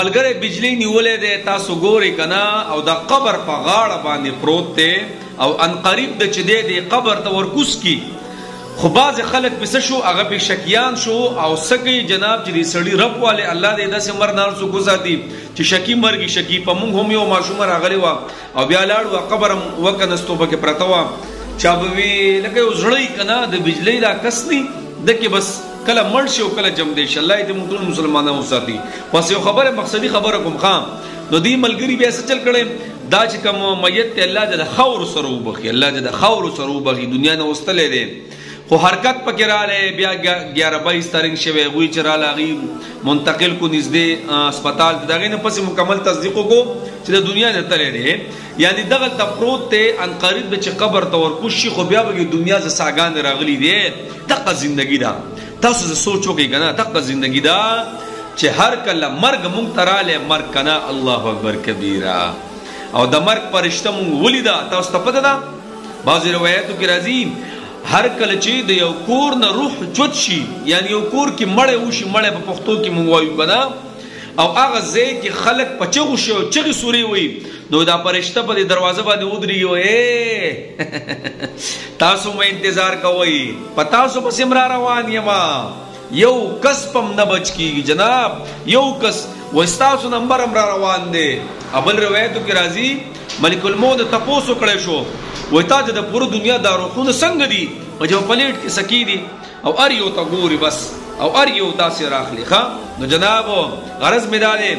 ملګری بجلی نیولې ده تاسو ګوري کنه او د قبر په غاړه باندې پروت دی او ان قریب د چدي دی قبر ته ورکوس کی خو باز خلک پس شو هغه په شکیان شو او سګي جناب چې سړی رب والے الله دې داسې مرنال سو گزارتي چې شکی مرګي شکی په مونږ هم یو ماشوم راغلی و او بیا لاړو قبر وکنستو بکې پرتاوه چا به لکه وزړی کنه د بجلی دا کسنی دکې بس کله مړ شي او کله جم دی الله دې موږ ټول مسلمانانو ساتي پس یو خبره مقصدی خبره کوم خام نو دی ملګری بیا څه چل کړي دا چې کوم میت ته الله د خور سره وبخي الله د خور سره وبخي دنیا نه واستلې دي خو حرکت پکې رااله بیا 11 تاریخ شوی وی چې را لاغي منتقل کو نږدې هسپتال دغه نه پس مکمل تصدیق کو چې د دنیا نه تللی دی یعنی دغه تپروت ته ان قریب چې قبر ته ورکوشي خو بیا به دنیا ز ساګان راغلي دی دغه ژوندۍ ده تاسو ز سوچو کې کنه دغه ژوندۍ ده چې هر کله مرګ مونږ تراله مرګ کنه الله اکبر کبیره او د مرګ پرشته مونږ ولیدا تاسو ته پته ده بعض روایتو کې راځي هر کله چې د یو کور نه روح جوت شي یعنی یو کور کې مړ وشي مړ په پښتو کې مونږ وایو کنه او هغه ځای کې خلک پچغو شي او چغې سوري وي نو دا پرشته په دروازه باندې ودرېږي وي تاسو مې انتظار کوئ په تاسو پسې مر روان یم یو کس پم نه بچ کیږي جناب یو کس وستاسو نمبر هم روان دی ابل روایتو کې راځي ملک الموت تپوسو کړی شو وای تا د پوره دنیا دا روحونه څنګه دي او جو پلیټ کې سکی دي او ار یو ته ګوري بس او ار یو داسې راخلی ښه نو جناب غرض مې دا دی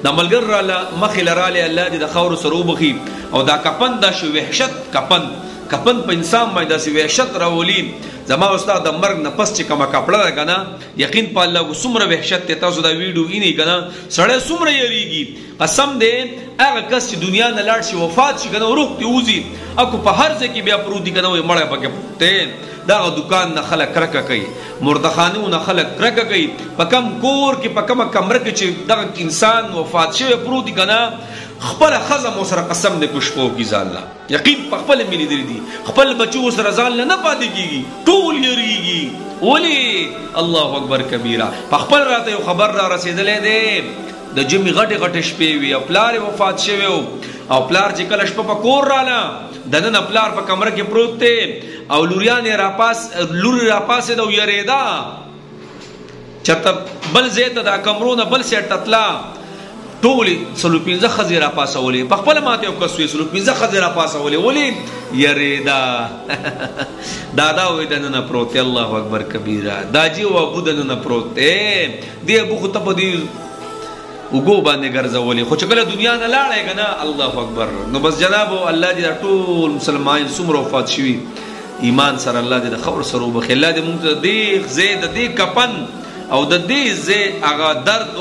د ملګر را مخې لراله الله دې د خاورو سره وبخي او دا کپن دا شو وحشت کپن په انسان باندې داسې وحشت راولي زما استاد د مرګ نه پس چې کومه کپړه ده کنه یقین په الله کو څومره وحشت ته تاسو دا ویډیو ویني کنه سړی څومره یریږي قسم دې هغه کس چې دنیا نه لاړ شي وفات شي کنه روح ته وځي اكو په هر ځای کې بیا پروت دي کنه وي مړ پکې ته دا دکان نه خلک کرکه کوي مردخانو نه خلک کرکه کوي په کم کور کې په کم کمره کې چې دا انسان وفات شوی پروت دي کنه خپل خزم سره قسم دې پښپو کی ځان لا یقین په خپل ملي دي خپل بچو سره ځان نه پاتې کیږي ټول یریږي ولی الله اکبر کبیره په خپل راته یو خبر را رسیدلې ده د جمی غټه شپې وی او پلار وفات شوی او پلار چې کله شپه په کور رااله دنه پلار په کمره کې پروت دی او لوریان لوري را پاسه د یریدا چته بل زیته د کمرونه بل سیټ تطلا ټولي سلو پینځه خزیره پاسولې په خپل ماته یو کسوي سلو پینځه خزیره پاسولې ولي یریدا دادا وې دنه پروت الله اکبر کبیره داجی او ابو دنه پروت دی ابو خو ته په دی وګو باندې ګرځولې خو چې کله دنیا نه لاړې کنه الله اکبر نو بس جناب الله دې ټول مسلمان څومره وفات شوي ایمان سره الله دې د خبر سره وبخي الله دې موږ ته دې زید دې کپن او د دې زې هغه درد